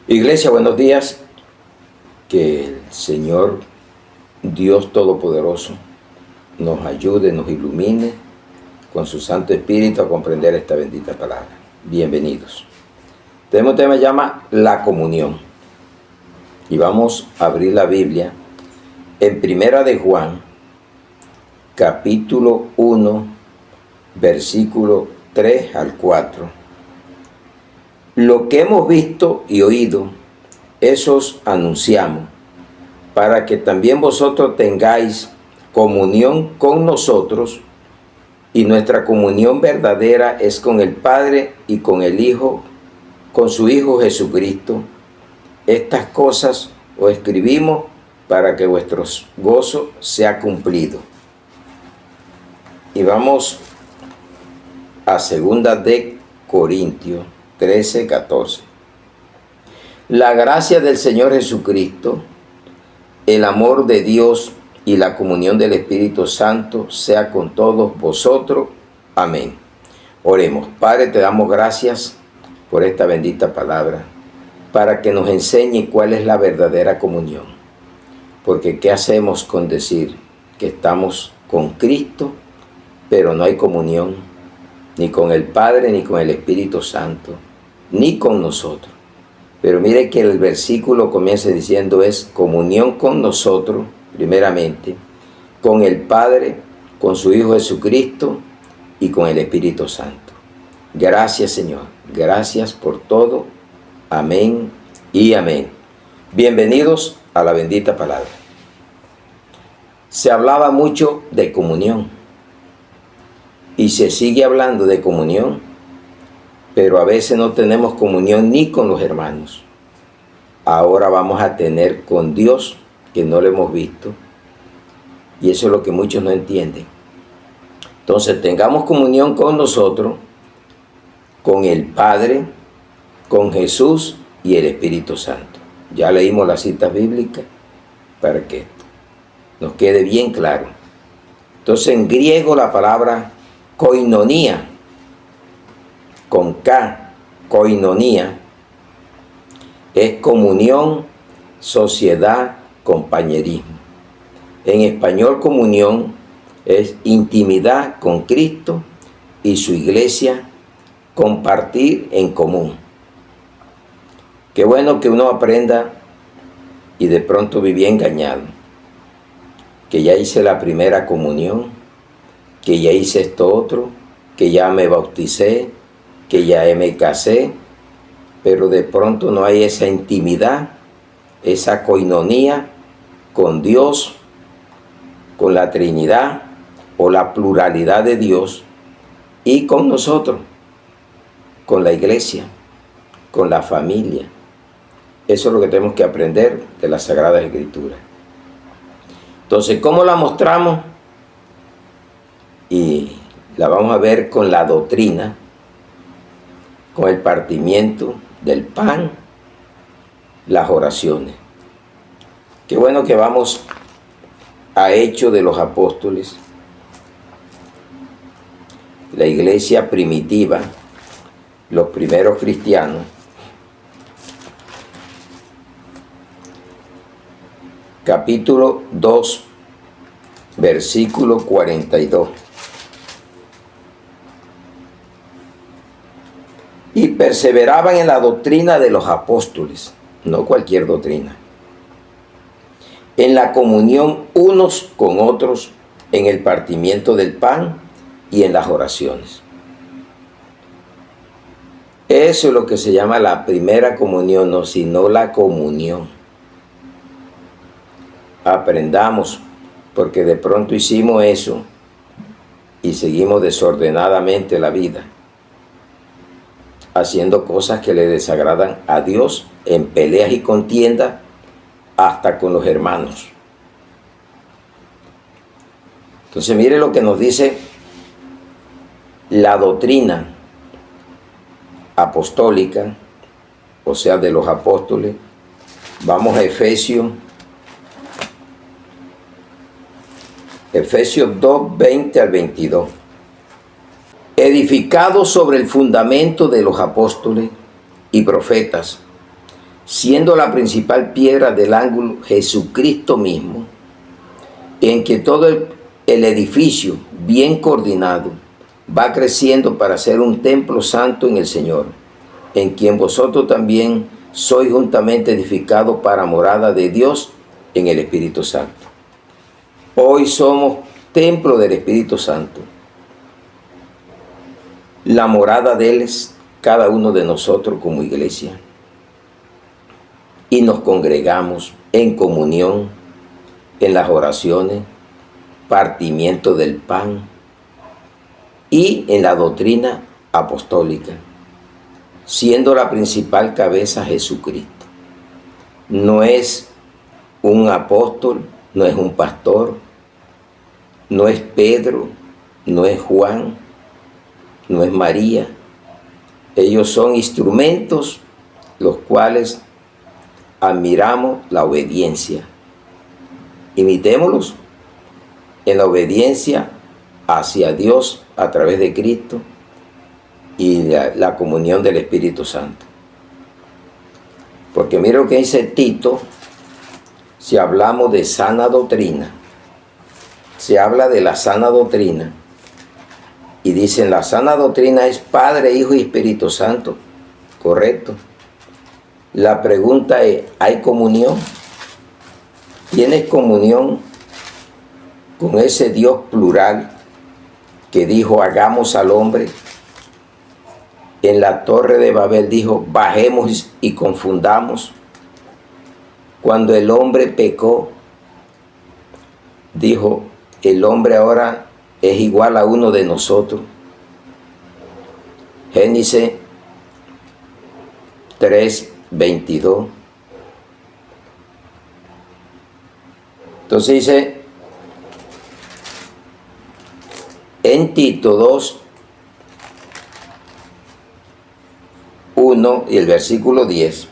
Iglesia, buenos días. Que el Señor Dios Todopoderoso nos ayude, nos ilumine con su Santo Espíritu a comprender esta bendita palabra. Bienvenidos. Tenemos un tema que se llama la comunión. Y vamos a abrir la Biblia en Primera de Juan, capítulo 1, versículo 3 al 4. Lo que hemos visto y oído, eso os anunciamos, para que también vosotros tengáis comunión con nosotros, y nuestra comunión verdadera es con el Padre y con el Hijo, con su Hijo Jesucristo. Estas cosas os escribimos para que vuestro gozo sea cumplido. Y vamos a 2 de Corintios 13, 14. La gracia del Señor Jesucristo, el amor de Dios y la comunión del Espíritu Santo sea con todos vosotros. Amén. Oremos. Padre, te damos gracias por esta bendita palabra, para que nos enseñe cuál es la verdadera comunión. Porque ¿qué hacemos con decir que estamos con Cristo, pero no hay comunión, ni con el Padre, ni con el Espíritu Santo, ni con nosotros? Pero mire que el versículo comienza diciendo es comunión con nosotros, primeramente, con el Padre, con su Hijo Jesucristo y con el Espíritu Santo. Gracias, Señor. Gracias por todo. Amén y amén. Bienvenidos a la bendita palabra. Se hablaba mucho de comunión y se sigue hablando de comunión, pero a veces no tenemos comunión ni con los hermanos. Ahora vamos a tener con Dios, que no lo hemos visto, y eso es lo que muchos no entienden. Entonces tengamos comunión con nosotros, con el Padre, con Jesús y el Espíritu Santo. Ya leímos las citas bíblicas para que nos quede bien claro. Entonces en griego la palabra koinonía, con K, koinonía, es comunión, sociedad, compañerismo. En español comunión es intimidad con Cristo y su iglesia, compartir en común. Qué bueno que uno aprenda y de pronto vivía engañado, que ya hice la primera comunión, que ya hice esto otro, que ya me bauticé, que ya me casé, pero de pronto no hay esa intimidad, esa coinonía con Dios, con la Trinidad o la pluralidad de Dios y con nosotros, con la iglesia, con la familia. Eso es lo que tenemos que aprender de las Sagradas Escrituras. Entonces, ¿cómo la mostramos? Y la vamos a ver con la doctrina, con el partimiento del pan, las oraciones. Qué bueno que vamos a Hechos de los Apóstoles, la iglesia primitiva, los primeros cristianos. Capítulo 2, versículo 42. Y perseveraban en la doctrina de los apóstoles, no cualquier doctrina, en la comunión unos con otros, en el partimiento del pan y en las oraciones. Eso es lo que se llama la primera comunión, no sino la comunión. Aprendamos, porque de pronto hicimos eso y seguimos desordenadamente la vida, haciendo cosas que le desagradan a Dios, en peleas y contiendas, hasta con los hermanos. Entonces mire lo que nos dice la doctrina apostólica, o sea, de los apóstoles. Vamos a Efesios 2, 20 al 22. Edificado sobre el fundamento de los apóstoles y profetas, siendo la principal piedra del ángulo Jesucristo mismo, en que todo el edificio bien coordinado va creciendo para ser un templo santo en el Señor, en quien vosotros también sois juntamente edificados para morada de Dios en el Espíritu Santo. Hoy somos templo del Espíritu Santo. La morada de Él es cada uno de nosotros como iglesia. Y nos congregamos en comunión, en las oraciones, partimiento del pan y en la doctrina apostólica, siendo la principal cabeza Jesucristo. No es un apóstol, no es un pastor, no es Pedro, no es Juan, no es María. Ellos son instrumentos los cuales admiramos la obediencia. Imitémoslos en la obediencia hacia Dios a través de Cristo y la comunión del Espíritu Santo. Porque mira lo que dice Tito, si hablamos de sana doctrina, se habla de la sana doctrina y dicen la sana doctrina es Padre, Hijo y Espíritu Santo, correcto. La pregunta es, ¿hay comunión? ¿Tienes comunión con ese Dios plural que dijo hagamos al hombre? En la torre de Babel dijo bajemos y confundamos. Cuando el hombre pecó, dijo el hombre ahora es igual a uno de nosotros. Génesis 3:22. Entonces dice en Tito 2:1 y el versículo 10,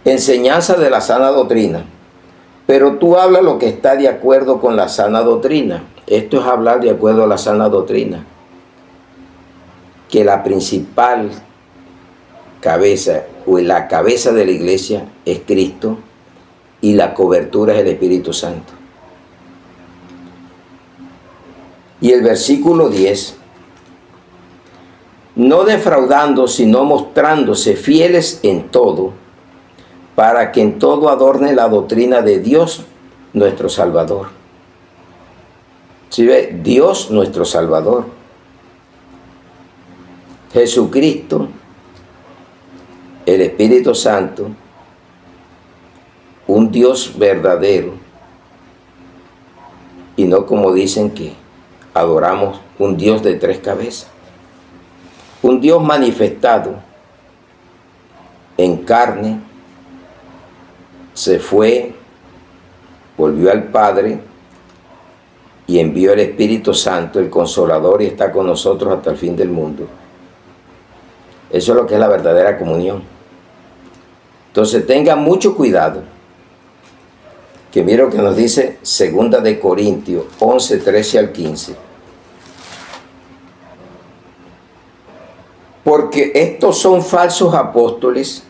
enseñanza de la sana doctrina, pero tú habla lo que está de acuerdo con la sana doctrina. Esto es hablar de acuerdo a la sana doctrina, que la principal cabeza o la cabeza de la iglesia es Cristo y la cobertura es el Espíritu Santo. Y el versículo 10, no defraudando, sino mostrándose fieles en todo, para que en todo adorne la doctrina de Dios nuestro Salvador. ¿Sí ve? Dios nuestro Salvador. Jesucristo, el Espíritu Santo, un Dios verdadero, y no como dicen que adoramos un Dios de tres cabezas. Un Dios manifestado en carne, se fue, volvió al Padre y envió el Espíritu Santo, el Consolador, y está con nosotros hasta el fin del mundo. Eso es lo que es la verdadera comunión. Entonces tengan mucho cuidado, que mira lo que nos dice 2 de Corintios 11:13 al 15. Porque estos son falsos apóstoles.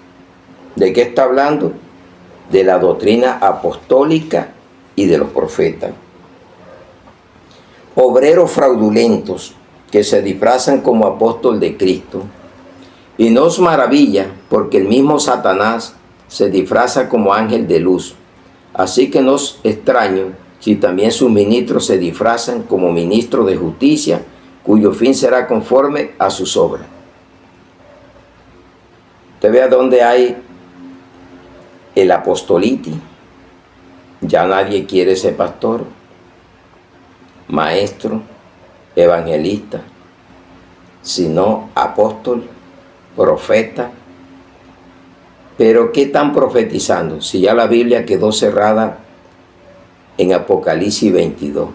¿De qué está hablando? De la doctrina apostólica y de los profetas. Obreros fraudulentos que se disfrazan como apóstol de Cristo. Y no os maravilla, porque el mismo Satanás se disfraza como ángel de luz. Así que no es extraño si también sus ministros se disfrazan como ministros de justicia, cuyo fin será conforme a sus obras. Usted vea dónde hay el apostoliti. Ya nadie quiere ser pastor, maestro, evangelista, sino apóstol, profeta. Pero ¿qué están profetizando? Si ya la Biblia quedó cerrada en Apocalipsis 22,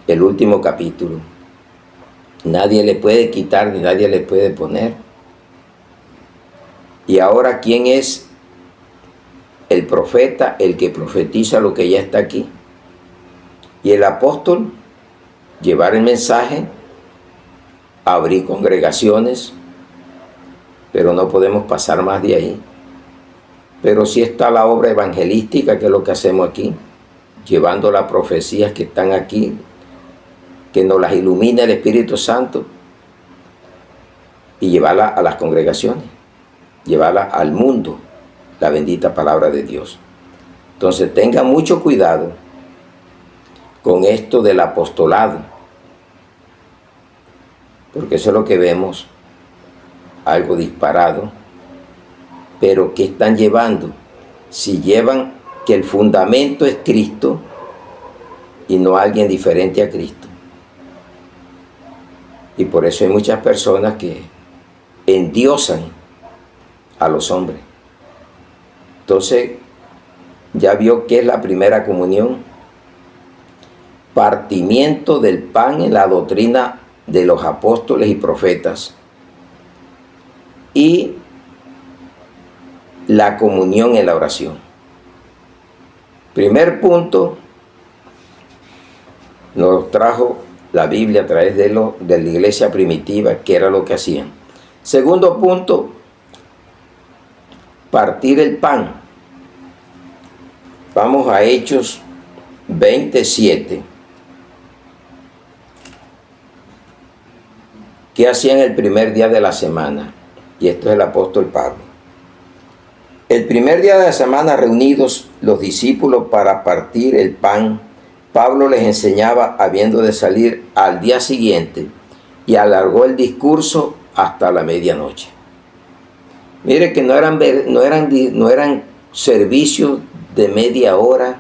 el último capítulo. Nadie le puede quitar ni nadie le puede poner. Y ahora, ¿quién es el profeta? El que profetiza lo que ya está aquí. Y el apóstol, llevar el mensaje, abrir congregaciones, pero no podemos pasar más de ahí. pero sí está la obra evangelística, que es lo que hacemos aquí, llevando las profecías que están aquí, que nos las ilumina el Espíritu Santo, y llevarla a las congregaciones, llevarla al mundo, la bendita palabra de Dios. Entonces tenga mucho cuidado con esto del apostolado, porque eso es lo que vemos, algo disparado, pero ¿qué están llevando? Si llevan que el fundamento es Cristo y no alguien diferente a Cristo. Y por eso hay muchas personas que endiosan a los hombres. Entonces, ya vio que es la primera comunión, partimiento del pan en la doctrina de los apóstoles y profetas, y la comunión en la oración. Primer punto, nos trajo la Biblia a través de la iglesia primitiva, que era lo que hacían. Segundo punto, partir el pan. Vamos a Hechos 27. ¿Qué hacían el primer día de la semana? Y esto es el apóstol Pablo. El primer día de la semana, reunidos los discípulos para partir el pan, Pablo les enseñaba habiendo de salir al día siguiente, y alargó el discurso hasta la medianoche. Mire que no eran servicios de media hora,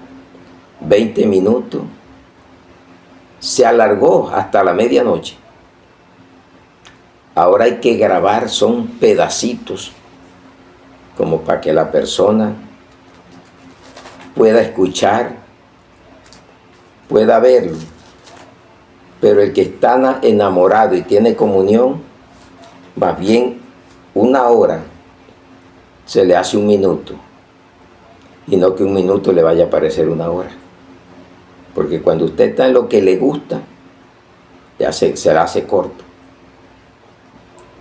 20 minutos. Se alargó hasta la medianoche. Ahora hay que grabar, son pedacitos, como para que la persona pueda escuchar, pueda verlo. Pero el que está enamorado y tiene comunión, más bien una hora se le hace un minuto, y no que un minuto le vaya a parecer una hora. Porque cuando usted está en lo que le gusta, ya se le hace corto.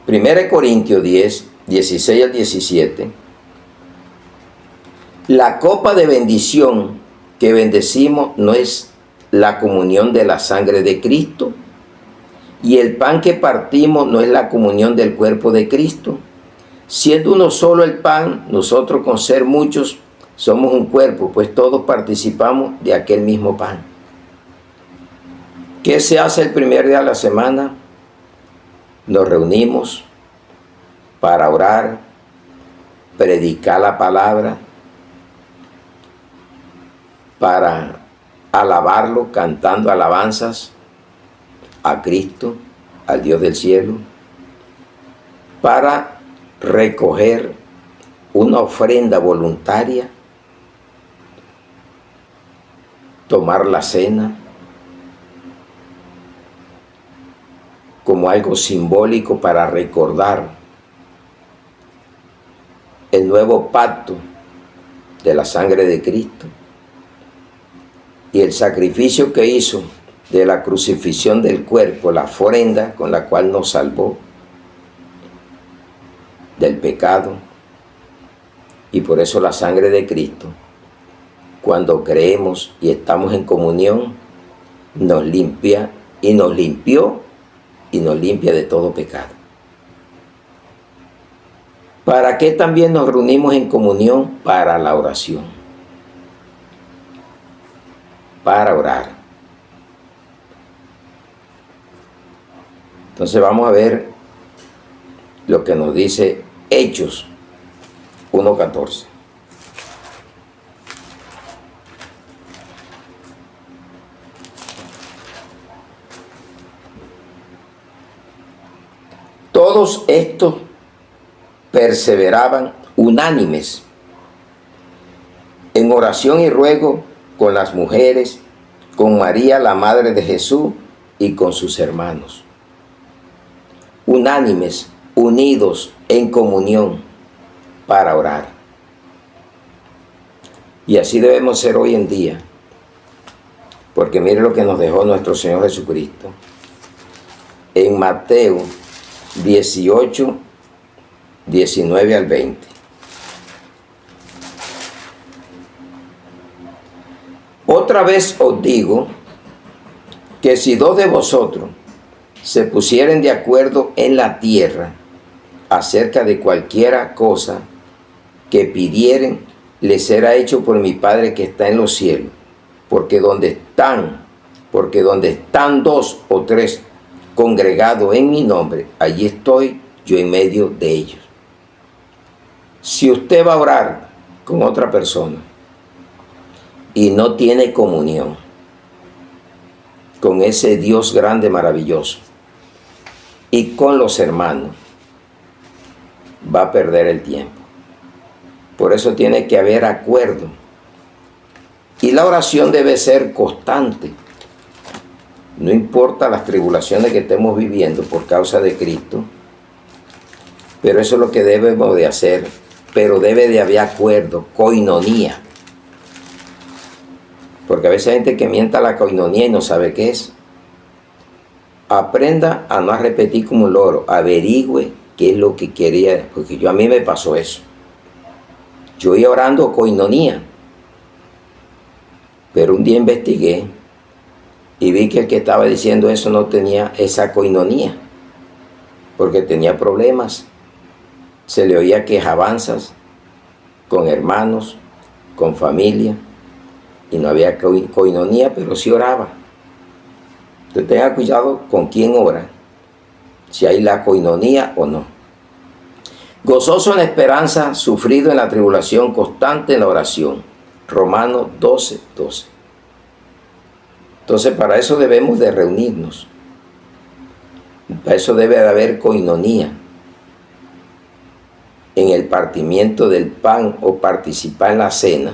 1 Corintios 10, 16 al 17. La copa de bendición que bendecimos no es la comunión de la sangre de Cristo, y el pan que partimos no es la comunión del cuerpo de Cristo. Siendo uno solo el pan, nosotros con ser muchos somos un cuerpo, pues todos participamos de aquel mismo pan. ¿Qué se hace el primer día de la semana? Nos reunimos para orar, predicar la palabra, para alabarlo cantando alabanzas a Cristo, al Dios del cielo, para recoger una ofrenda voluntaria, tomar la cena como algo simbólico para recordar el nuevo pacto de la sangre de Cristo y el sacrificio que hizo de la crucifixión del cuerpo, la ofrenda con la cual nos salvó del pecado. Y por eso la sangre de Cristo, cuando creemos y estamos en comunión, nos limpia y nos limpió y nos limpia de todo pecado. ¿Para qué también nos reunimos en comunión? Para la oración. Para orar. Entonces vamos a ver lo que nos dice Hechos 1:14. Todos estos perseveraban unánimes en oración y ruego con las mujeres, con María, la madre de Jesús, y con sus hermanos. Unánimes, unidos en comunión para orar. Y así debemos ser hoy en día, porque mire lo que nos dejó nuestro Señor Jesucristo en Mateo 18, 19 al 20. Otra vez os digo que si dos de vosotros se pusieren de acuerdo en la tierra acerca de cualquiera cosa que pidieren, les será hecho por mi Padre que está en los cielos. Porque donde están dos o tres congregados en mi nombre, allí estoy yo en medio de ellos. Si usted va a orar con otra persona y no tiene comunión con ese Dios grande, maravilloso, y con los hermanos, va a perder el tiempo. Por eso tiene que haber acuerdo. Y la oración debe ser constante. No importa las tribulaciones que estemos viviendo por causa de Cristo, pero eso es lo que debemos de hacer. Pero debe de haber acuerdo, coinonía. Porque a veces hay gente que mienta la coinonía y no sabe qué es. Aprenda a no repetir como un loro, averigüe qué es lo que quería, porque a mí me pasó eso. Yo iba orando coinonía, pero un día investigué y vi que el que estaba diciendo eso no tenía esa coinonía, porque tenía problemas. Se le oía quejabanzas con hermanos, con familia, y no había coinonía, pero sí oraba. Entonces tenga cuidado con quién ora, si hay la coinonía o no. Gozoso en la esperanza, sufrido en la tribulación, constante en la oración. Romanos 12, 12. Entonces para eso debemos de reunirnos. Para eso debe de haber coinonía en el partimiento del pan o participar en la cena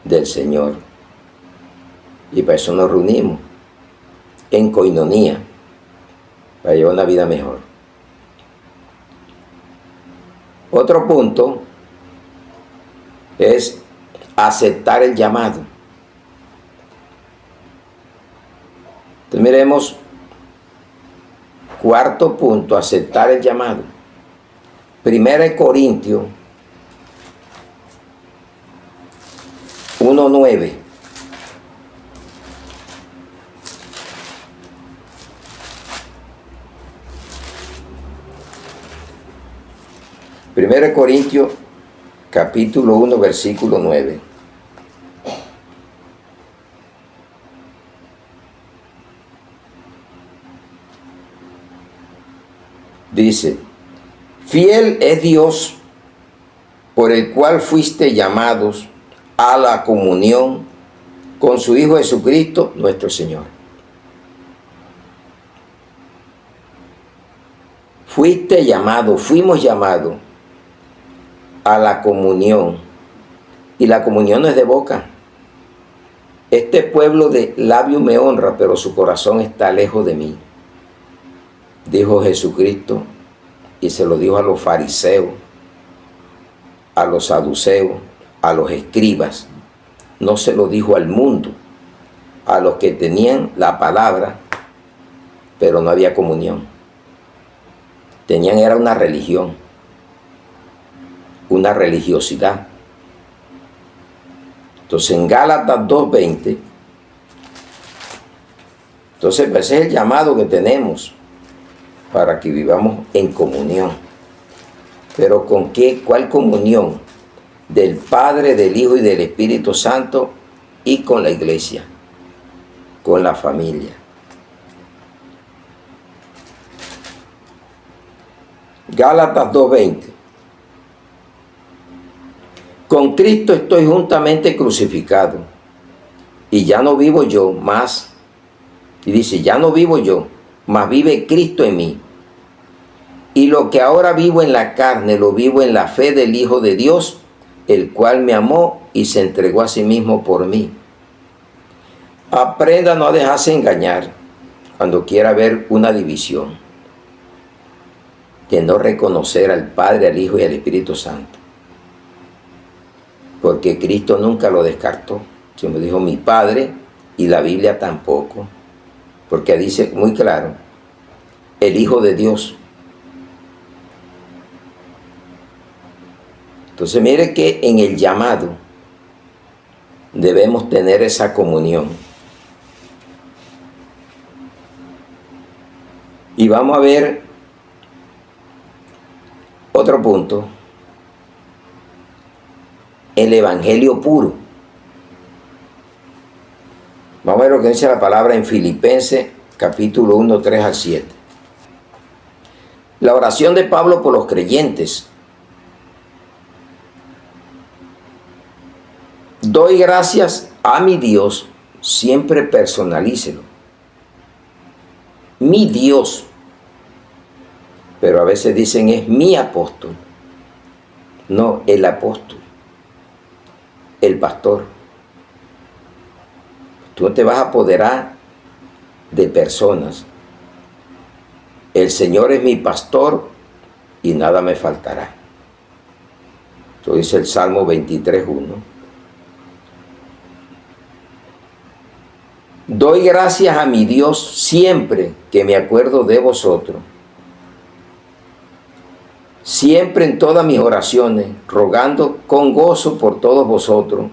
del Señor. Y para eso nos reunimos en coinonía, para llevar una vida mejor. Otro punto es aceptar el llamado. Entonces miremos, cuarto punto, aceptar el llamado. 1 Corintios 1:9. Primero Corintios capítulo 1 versículo 9. Dice: fiel es Dios, por el cual fuiste llamados a la comunión con su Hijo Jesucristo, nuestro Señor. Fuiste llamado, fuimos llamados a la comunión. Y la comunión no es de boca. Este pueblo de labios me honra, pero su corazón está lejos de mí, dijo Jesucristo, y se lo dijo a los fariseos, a los saduceos, a los escribas. No se lo dijo al mundo, a los que tenían la palabra, pero no había comunión. Tenían, era una religión, una religiosidad. Entonces en Gálatas 2:20, entonces ese es el llamado que tenemos para que vivamos en comunión. Pero ¿con qué? ¿Cuál comunión? Del Padre, del Hijo y del Espíritu Santo, y con la iglesia, con la familia. Gálatas 2:20. Con Cristo estoy juntamente crucificado, y ya no vivo yo más. Y dice, ya no vivo yo, mas vive Cristo en mí. Y lo que ahora vivo en la carne, lo vivo en la fe del Hijo de Dios, el cual me amó y se entregó a sí mismo por mí. Aprenda a no dejarse engañar cuando quiera haber una división, de no reconocer al Padre, al Hijo y al Espíritu Santo. Porque Cristo nunca lo descartó. Siempre dijo mi Padre, y la Biblia tampoco. Porque dice muy claro, el Hijo de Dios. Entonces mire que en el llamado debemos tener esa comunión. Y vamos a ver otro punto. El evangelio puro. Vamos a ver lo que dice la palabra en Filipenses capítulo 1, 3 al 7. La oración de Pablo por los creyentes. Doy gracias a mi Dios, siempre personalícelo. Mi Dios. Pero a veces dicen es mi apóstol. No, el apóstol. El pastor. Tú no te vas a apoderar de personas. El Señor es mi pastor y nada me faltará. Esto dice el Salmo 23:1. Doy gracias a mi Dios siempre que me acuerdo de vosotros. Siempre en todas mis oraciones, rogando con gozo por todos vosotros,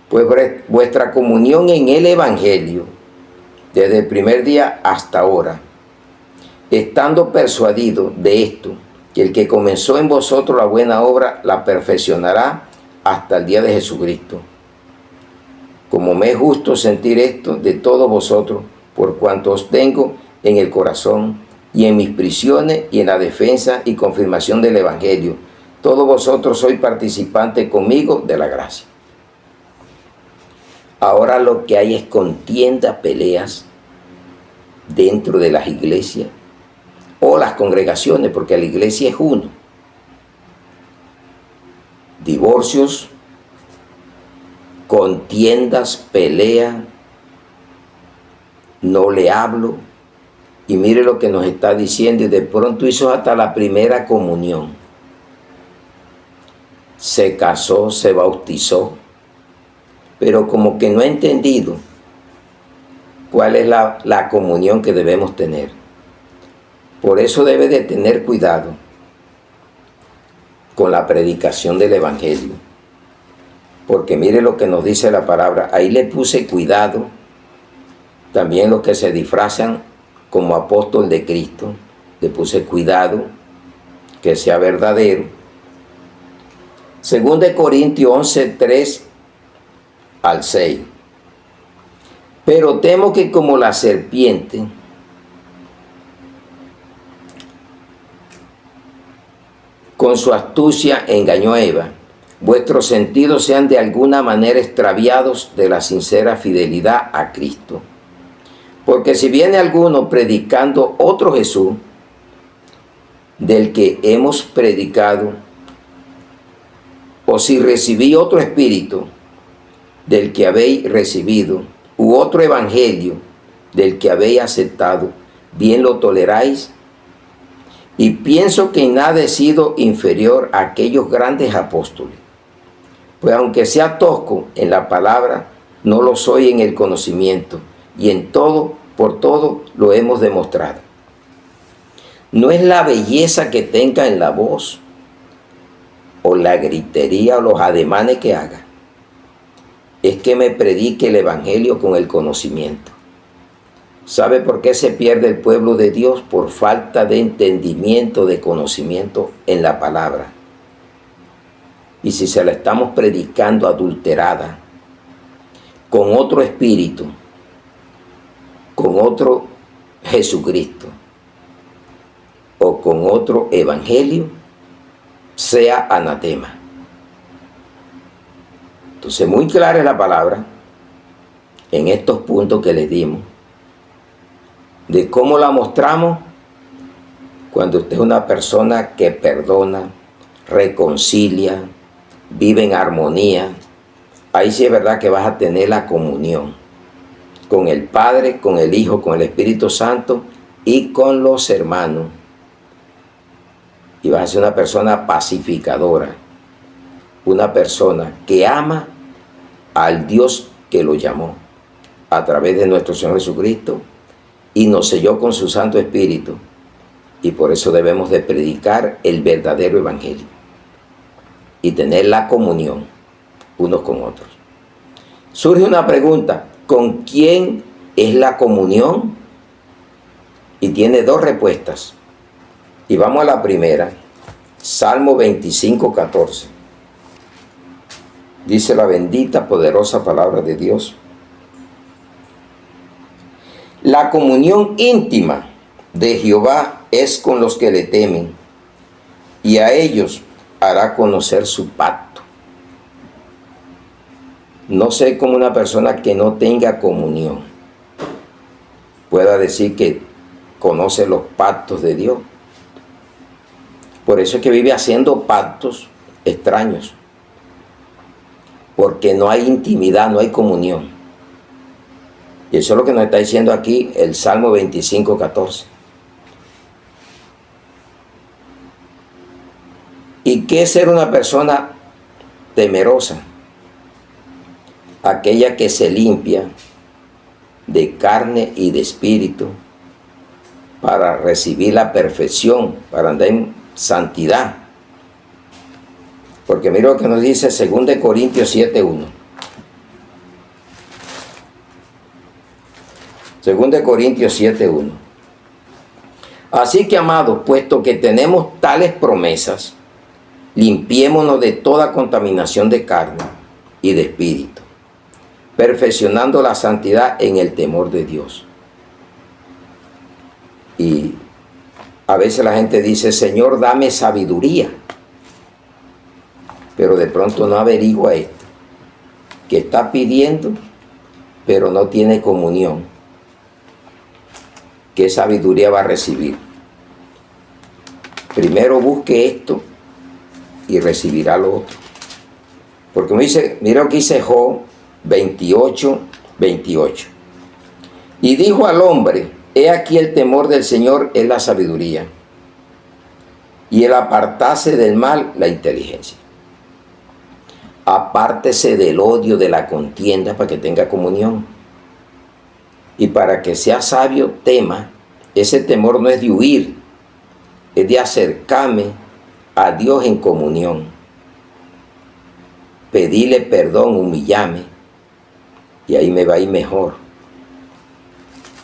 pues vuestra comunión en el Evangelio, desde el primer día hasta ahora, estando persuadido de esto, que el que comenzó en vosotros la buena obra, la perfeccionará hasta el día de Jesucristo. Como me es justo sentir esto de todos vosotros, por cuanto os tengo en el corazón, y en mis prisiones, y en la defensa y confirmación del Evangelio, todos vosotros sois participantes conmigo de la gracia. Ahora lo que hay es contienda, peleas dentro de las iglesias o las congregaciones, porque la iglesia es uno. Divorcios, contiendas, peleas, no le hablo. Y mire lo que nos está diciendo, y de pronto hizo hasta la primera comunión. Se casó, se bautizó, pero como que no ha entendido cuál es la comunión que debemos tener. Por eso debe de tener cuidado con la predicación del Evangelio. Porque mire lo que nos dice la palabra. Ahí le puse cuidado. También los que se disfrazan como apóstol de Cristo, le puse cuidado que sea verdadero. 2 Corintios 11, 3 al 6. Pero temo que como la serpiente con su astucia engañó a Eva, vuestros sentidos sean de alguna manera extraviados de la sincera fidelidad a Cristo. Porque si viene alguno predicando otro Jesús, del que hemos predicado, o si recibí otro espíritu, del que habéis recibido, u otro evangelio, del que habéis aceptado, bien lo toleráis. Y pienso que en nada he sido inferior a aquellos grandes apóstoles. Pues aunque sea tosco en la palabra, no lo soy en el conocimiento. Y en todo, por todo, lo hemos demostrado. No es la belleza que tenga en la voz, o la gritería, o los ademanes que haga. Es que me predique el Evangelio con el conocimiento. ¿Sabe por qué se pierde el pueblo de Dios? Por falta de entendimiento, de conocimiento en la palabra. Y si se la estamos predicando adulterada, con otro espíritu, con otro Jesucristo o con otro evangelio, sea anatema. Entonces, muy clara es la palabra en estos puntos que les dimos, de cómo la mostramos cuando usted es una persona que perdona, reconcilia, vive en armonía. Ahí sí es verdad que vas a tener la comunión con el Padre, con el Hijo, con el Espíritu Santo y con los hermanos. Y vas a ser una persona pacificadora, una persona que ama al Dios que lo llamó a través de nuestro Señor Jesucristo y nos selló con su Santo Espíritu. Y por eso debemos de predicar el verdadero evangelio y tener la comunión unos con otros. Surge una pregunta: ¿con quién es la comunión? Y tiene dos respuestas. Y vamos a la primera. Salmo 25, 14. Dice la bendita, poderosa palabra de Dios: la comunión íntima de Jehová es con los que le temen, y a ellos hará conocer su pacto. No sé cómo una persona que no tenga comunión pueda decir que conoce los pactos de Dios. Por eso es que vive haciendo pactos extraños, porque no hay intimidad, no hay comunión. Y eso es lo que nos está diciendo aquí el Salmo 25, 14. ¿Y qué es ser una persona temerosa? Aquella que se limpia de carne y de espíritu para recibir la perfección, para andar en santidad. Porque mira lo que nos dice 2 Corintios 7:1. 2 Corintios 7:1. Así que, amados, puesto que tenemos tales promesas, limpiémonos de toda contaminación de carne y de espíritu, perfeccionando la santidad en el temor de Dios. Y a veces la gente dice: Señor, dame sabiduría. Pero de pronto no averigua esto, que está pidiendo, pero no tiene comunión. ¿Qué sabiduría va a recibir? Primero busque esto y recibirá lo otro. Porque me dice, mira lo que dice Job 28, 28. Y dijo al hombre: he aquí el temor del Señor es la sabiduría, y el apartarse del mal la inteligencia. Apártese del odio, de la contienda, para que tenga comunión. Y para que sea sabio, tema. Ese temor no es de huir, es de acercarme a Dios en comunión. Pedirle perdón, humillarme, y ahí me va a ir mejor.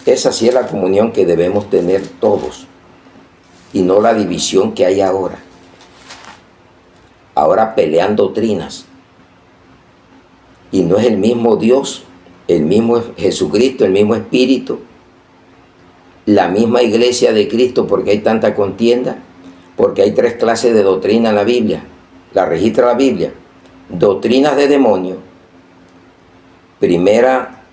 Esa sí es la comunión que debemos tener todos, y no la división que hay ahora. Ahora pelean doctrinas, y no es el mismo Dios, el mismo Jesucristo, el mismo Espíritu, la misma iglesia de Cristo. Porque hay tanta contienda, porque hay 3 clases de doctrina en la Biblia, la registra la Biblia: doctrinas de demonio, primera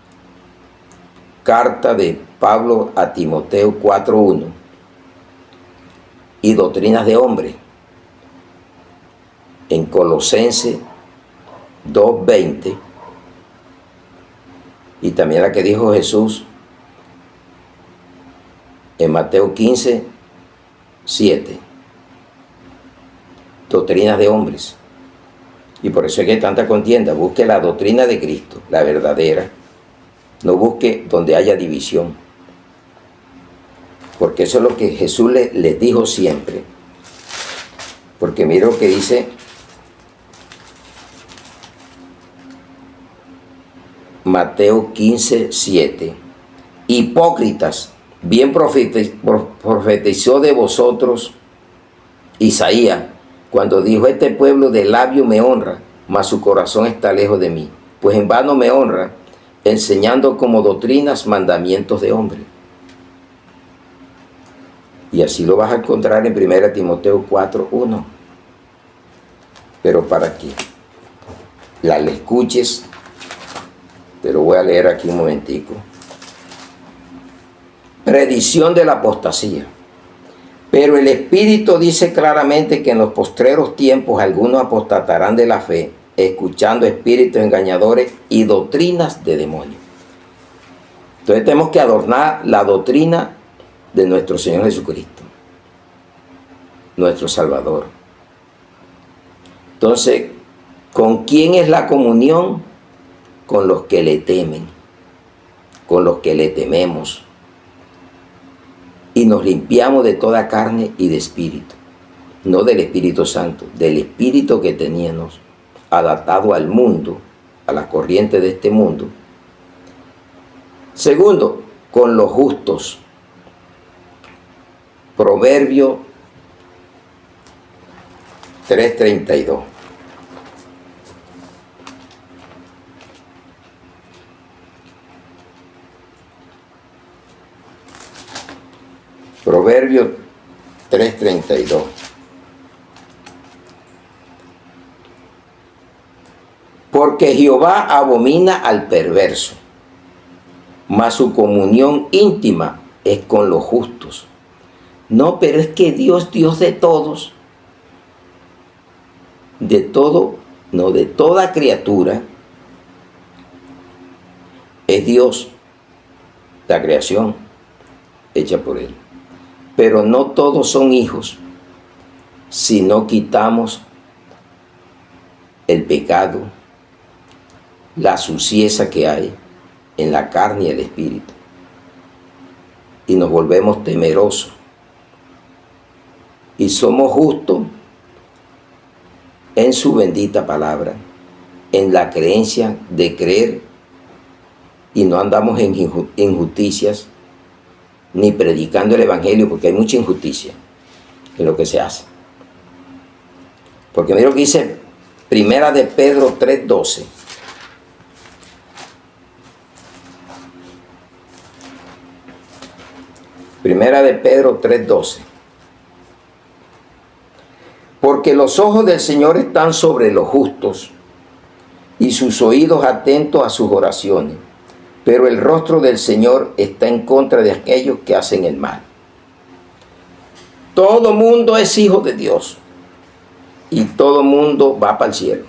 carta de Pablo a Timoteo 4:1, y doctrinas de hombre en Colosenses 2:20, y también la que dijo Jesús en Mateo 15:7, doctrinas de hombres. Y por eso es que hay tanta contienda. Busque la doctrina de Cristo, la verdadera. No busque donde haya división, porque eso es lo que Jesús les dijo siempre. Porque mira lo que dice Mateo 15:7. Hipócritas, bien profetizó de vosotros Isaías cuando dijo: este pueblo de labio me honra, mas su corazón está lejos de mí, pues en vano me honra, enseñando como doctrinas mandamientos de hombre. Y así lo vas a encontrar en 1 Timoteo 4:1. Pero para que la escuches, te lo voy a leer aquí un momentico. Predicción de la apostasía. Pero el Espíritu dice claramente que en los postreros tiempos algunos apostatarán de la fe, escuchando espíritus engañadores y doctrinas de demonios. Entonces tenemos que adornar la doctrina de nuestro Señor Jesucristo, nuestro Salvador. Entonces, ¿con quién es la comunión? Con los que le temen, con los que le tememos. Y nos limpiamos de toda carne y de espíritu, no del Espíritu Santo, del espíritu que teníamos adaptado al mundo a la corriente de este mundo. Segundo, con los justos. Proverbio 3:32. Proverbio 3:32. Porque Jehová abomina al perverso, mas su comunión íntima es con los justos. No, pero es que Dios de todos, de todo, no, de toda criatura, es Dios, la creación hecha por Él. Pero no todos son hijos si no quitamos el pecado, la suciedad que hay en la carne y el espíritu, y nos volvemos temerosos y somos justos en su bendita palabra, en la creencia de creer, y no andamos en injusticias ni predicando el evangelio, porque hay mucha injusticia en lo que se hace. Porque mira lo que dice Primera de Pedro 3:12. Primera de Pedro 3:12. Porque los ojos del Señor están sobre los justos y sus oídos atentos a sus oraciones, pero el rostro del Señor está en contra de aquellos que hacen el mal. Todo mundo es hijo de Dios y todo mundo va para el cielo.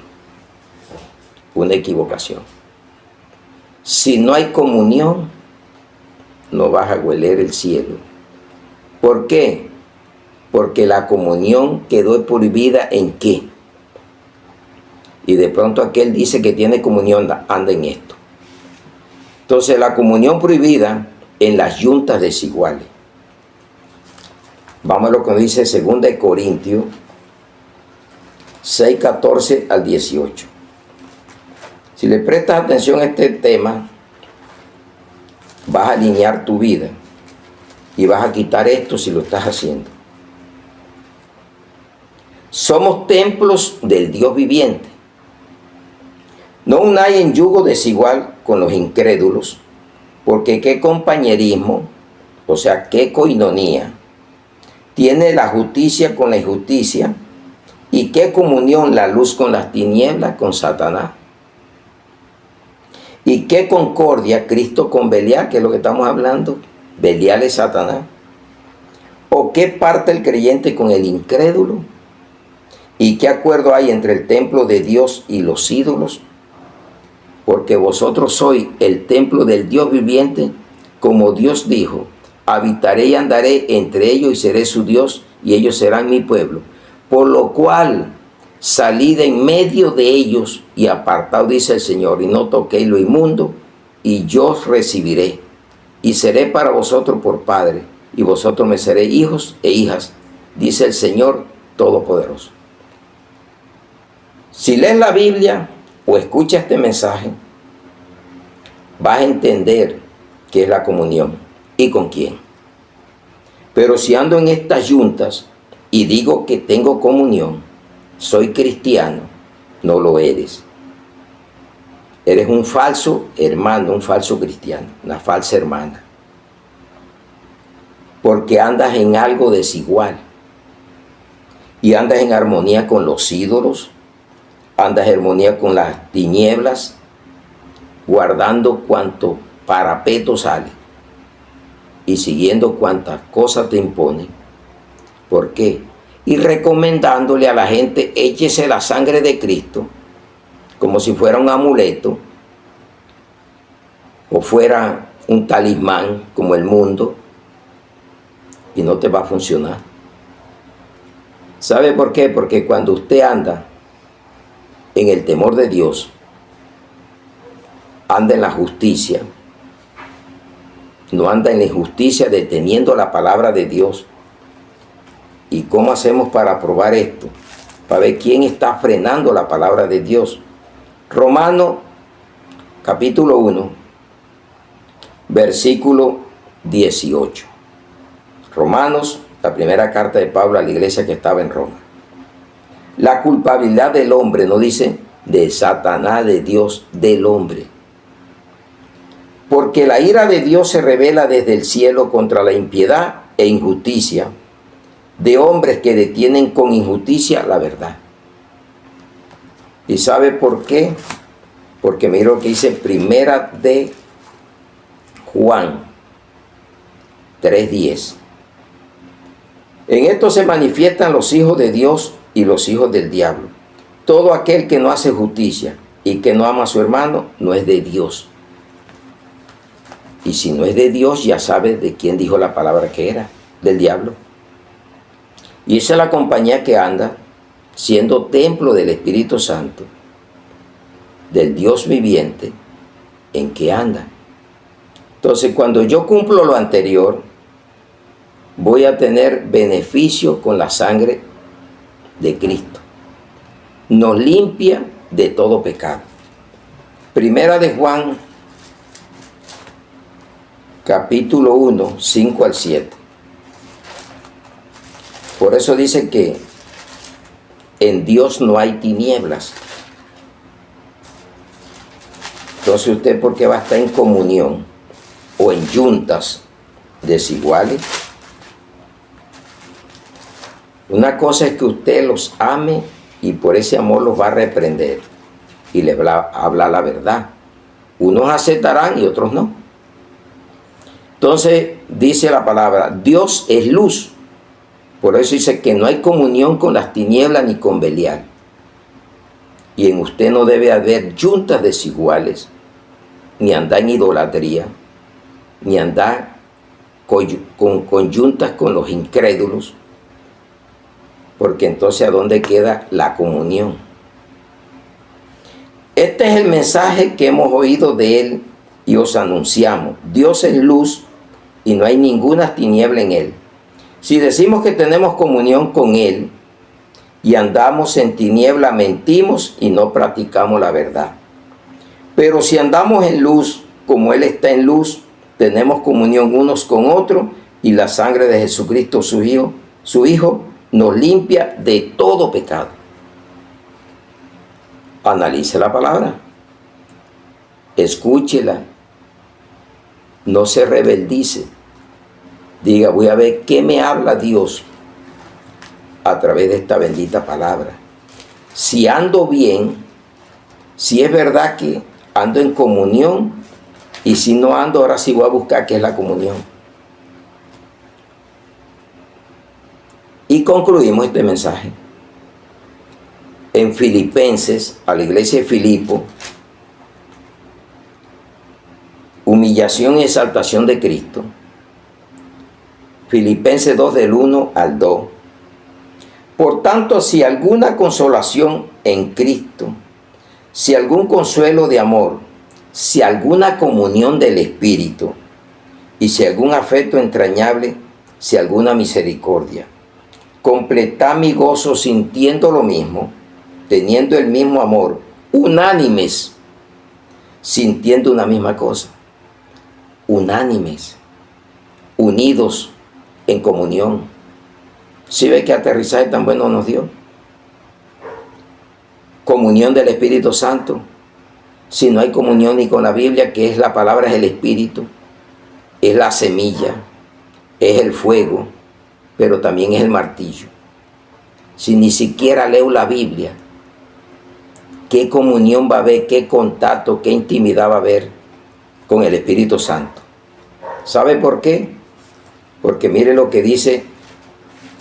Una equivocación. Si no hay comunión, no vas a hueler el cielo. ¿Por qué? Porque la comunión quedó prohibida ¿en qué? Y de pronto aquel dice que tiene comunión, anda en esto. Entonces la comunión prohibida en las yuntas desiguales. Vamos a lo que dice 2 Corintios 6:14 al 18. Si le prestas atención a este tema, vas a alinear tu vida y vas a quitar esto si lo estás haciendo. Somos templos del Dios viviente. No unáis en yugo desigual con los incrédulos, porque qué compañerismo, o sea, qué coinonía, tiene la justicia con la injusticia, y qué comunión la luz con las tinieblas, con Satanás. Y qué concordia Cristo con Belial, que es lo que estamos hablando. Belial es Satanás. O qué parte el creyente con el incrédulo. ¿Y qué acuerdo hay entre el templo de Dios y los ídolos? Porque vosotros sois el templo del Dios viviente, como Dios dijo, habitaré y andaré entre ellos y seré su Dios, y ellos serán mi pueblo. Por lo cual, salid en medio de ellos y apartaos, dice el Señor, y no toquéis lo inmundo, y yo os recibiré, y seré para vosotros por padre, y vosotros me seréis hijos e hijas, dice el Señor Todopoderoso. Si lees la Biblia o escuchas este mensaje, vas a entender qué es la comunión y con quién. Pero si ando en estas yuntas y digo que tengo comunión, soy cristiano, no lo eres. Eres un falso hermano, un falso cristiano, una falsa hermana. Porque andas en algo desigual. Y andas en armonía con los ídolos, andas en armonía con las tinieblas, guardando cuanto parapeto sale y siguiendo cuantas cosas te imponen. ¿Por qué? Y recomendándole a la gente, échese la sangre de Cristo como si fuera un amuleto o fuera un talismán como el mundo, y no te va a funcionar. ¿Sabe por qué? Porque cuando usted anda en el temor de Dios, anda en la justicia, no anda en la injusticia, deteniendo la palabra de Dios. ¿Y cómo hacemos para probar esto? Para ver quién está frenando la palabra de Dios. Romanos capítulo 1, versículo 18. Romanos, la primera carta de Pablo a la iglesia que estaba en Roma. La culpabilidad del hombre, no dice de Satanás, de Dios, del hombre. Porque la ira de Dios se revela desde el cielo contra la impiedad e injusticia de hombres que detienen con injusticia la verdad. ¿Y sabe por qué? Porque mira lo que dice Primera de Juan 3:10. En esto se manifiestan los hijos de Dios y los hijos del diablo. Todo aquel que no hace justicia y que no ama a su hermano no es de Dios. Y si no es de Dios, ya sabe de quién dijo la palabra que era, del diablo. Y esa es la compañía que anda, siendo templo del Espíritu Santo, del Dios viviente, en que anda. Entonces, cuando yo cumplo lo anterior, voy a tener beneficio con la sangre de Cristo. Nos limpia de todo pecado. Primera de Juan, capítulo 1, 5 al 7. Por eso dice que en Dios no hay tinieblas. Entonces usted, ¿por qué va a estar en comunión o en yuntas desiguales? Una cosa es que usted los ame y por ese amor los va a reprender y les va a hablar la verdad. Unos aceptarán y otros no. Entonces dice la palabra, Dios es luz. Por eso dice que no hay comunión con las tinieblas ni con Belial. Y en usted no debe haber yuntas desiguales, ni andar en idolatría, ni andar con yuntas con los incrédulos, porque entonces ¿a dónde queda la comunión? Este es el mensaje que hemos oído de él y os anunciamos. Dios es luz y no hay ninguna tiniebla en él. Si decimos que tenemos comunión con él y andamos en tiniebla, mentimos y no practicamos la verdad. Pero si andamos en luz, como él está en luz, tenemos comunión unos con otros y la sangre de Jesucristo, su Hijo, nos limpia de todo pecado. Analice la palabra, escúchela, no se rebeldice. Diga, voy a ver qué me habla Dios a través de esta bendita palabra. Si ando bien, si es verdad que ando en comunión, y si no ando, ahora sí voy a buscar qué es la comunión. Y concluimos este mensaje en Filipenses, a la iglesia de Filipo, humillación y exaltación de Cristo. Filipenses 2 del 1 al 2. Por tanto, si alguna consolación en Cristo, si algún consuelo de amor, si alguna comunión del Espíritu, y si algún afecto entrañable, si alguna misericordia, completad mi gozo sintiendo lo mismo, teniendo el mismo amor, unánimes, sintiendo una misma cosa, unánimes, unidos en comunión. ¿Sí ve qué aterrizaje tan bueno nos dio? Comunión del Espíritu Santo. Si no hay comunión ni con la Biblia, que es la palabra, es el Espíritu, es la semilla, es el fuego, pero también es el martillo. Si ni siquiera leo la Biblia, ¿qué comunión va a haber? ¿Qué contacto? ¿Qué intimidad va a haber con el Espíritu Santo? ¿Sabe por qué? Porque mire lo que dice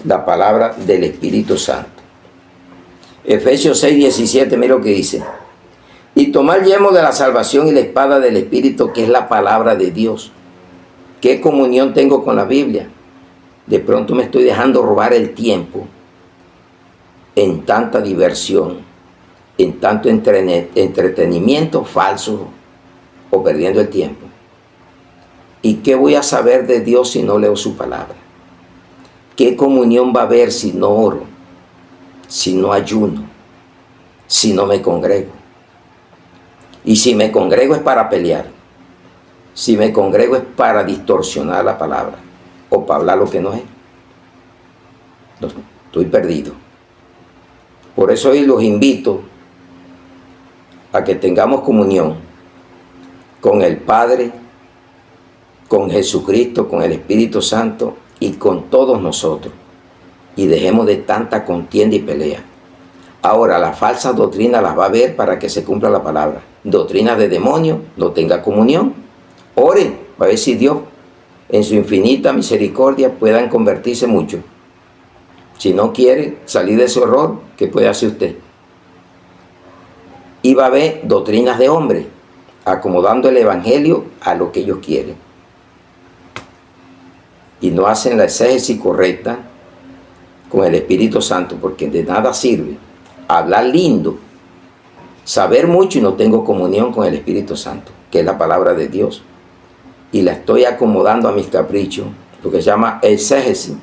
la palabra del Espíritu Santo. Efesios 6:17, mire lo que dice. Y tomar el yelmo de la salvación y la espada del Espíritu, que es la palabra de Dios. ¿Qué comunión tengo con la Biblia? De pronto me estoy dejando robar el tiempo en tanta diversión, en tanto entretenimiento falso o perdiendo el tiempo. ¿Y qué voy a saber de Dios si no leo su palabra? ¿Qué comunión va a haber si no oro, si no ayuno, si no me congrego? Y si me congrego es para pelear. Si me congrego es para distorsionar la palabra o para hablar lo que no es. No, estoy perdido. Por eso hoy los invito a que tengamos comunión con el Padre, con Jesucristo, con el Espíritu Santo y con todos nosotros. Y dejemos de tanta contienda y pelea. Ahora, las falsas doctrinas las va a ver para que se cumpla la palabra. Doctrinas de demonios, no tenga comunión. Ore, va a ver si Dios, en su infinita misericordia, puedan convertirse mucho. Si no quiere salir de ese horror, ¿qué puede hacer usted? Y va a haber doctrinas de hombres, acomodando el evangelio a lo que ellos quieren. Y no hacen la exégesis correcta con el Espíritu Santo, porque de nada sirve hablar lindo, saber mucho y no tengo comunión con el Espíritu Santo, que es la palabra de Dios. Y la estoy acomodando a mis caprichos, lo que se llama exégesis,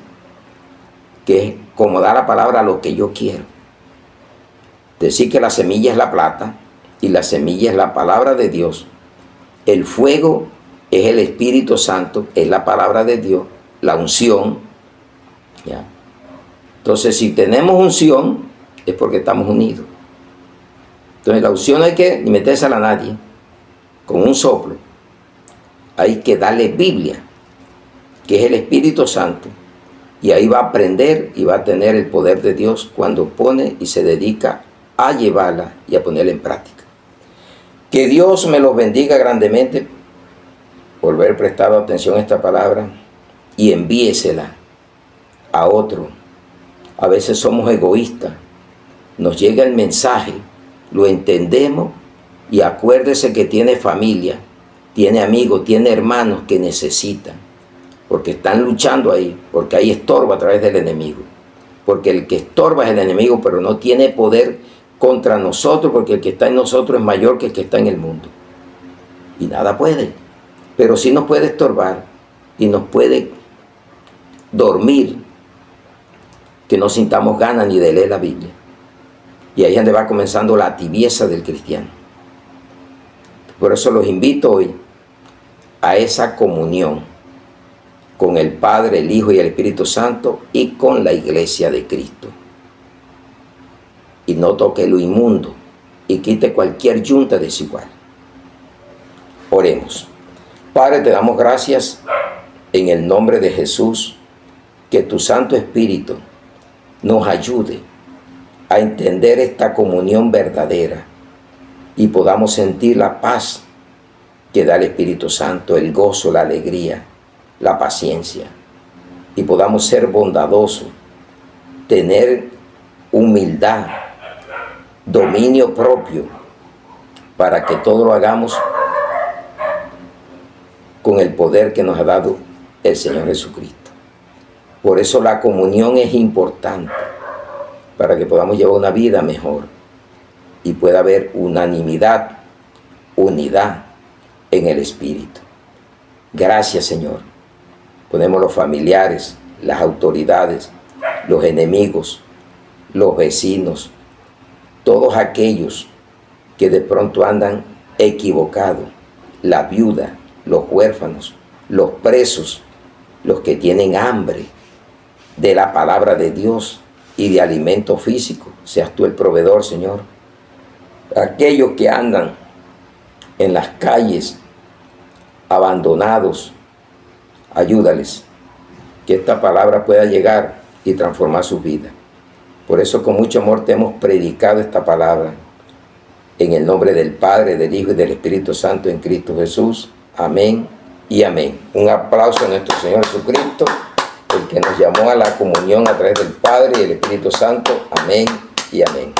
que es acomodar la palabra a lo que yo quiero. Decir que la semilla es la plata y la semilla es la palabra de Dios. El fuego es el Espíritu Santo, es la palabra de Dios, la unción. ¿Ya? Entonces, si tenemos unción, es porque estamos unidos. Entonces, la unción no hay que ni metérsela a nadie con un soplo. Hay que darle Biblia, que es el Espíritu Santo. Y ahí va a aprender y va a tener el poder de Dios cuando pone y se dedica a llevarla y a ponerla en práctica. Que Dios me los bendiga grandemente por haber prestado atención a esta palabra y envíesela a otro. A veces somos egoístas. Nos llega el mensaje, lo entendemos y acuérdese que tiene familia, tiene amigos, tiene hermanos que necesitan, porque están luchando ahí, porque ahí estorba a través del enemigo. Porque el que estorba es el enemigo, pero no tiene poder contra nosotros, porque el que está en nosotros es mayor que el que está en el mundo. Y nada puede, pero sí nos puede estorbar y nos puede dormir, que no sintamos ganas ni de leer la Biblia. Y ahí es donde va comenzando la tibieza del cristiano. Por eso los invito hoy a esa comunión con el Padre, el Hijo y el Espíritu Santo y con la iglesia de Cristo. Y no toque lo inmundo y quite cualquier yunta desigual. Oremos. Padre, te damos gracias en el nombre de Jesús, que tu Santo Espíritu nos ayude a entender esta comunión verdadera y podamos sentir la paz que da el Espíritu Santo, el gozo, la alegría, la paciencia, y podamos ser bondadosos, tener humildad, dominio propio, para que todo lo hagamos con el poder que nos ha dado el Señor Jesucristo. Por eso la comunión es importante, para que podamos llevar una vida mejor y pueda haber unanimidad, unidad en el Espíritu. Gracias, Señor. Ponemos los familiares, las autoridades, los enemigos, los vecinos, todos aquellos que de pronto andan equivocados, la viuda, los huérfanos, los presos, los que tienen hambre de la palabra de Dios y de alimento físico. Seas tú el proveedor, Señor. Aquellos que andan en las calles abandonados, ayúdales, que esta palabra pueda llegar y transformar sus vidas. Por eso con mucho amor te hemos predicado esta palabra, en el nombre del Padre, del Hijo y del Espíritu Santo, en Cristo Jesús. Amén y amén. Un aplauso a nuestro Señor Jesucristo, el que nos llamó a la comunión a través del Padre y el Espíritu Santo. Amén y amén.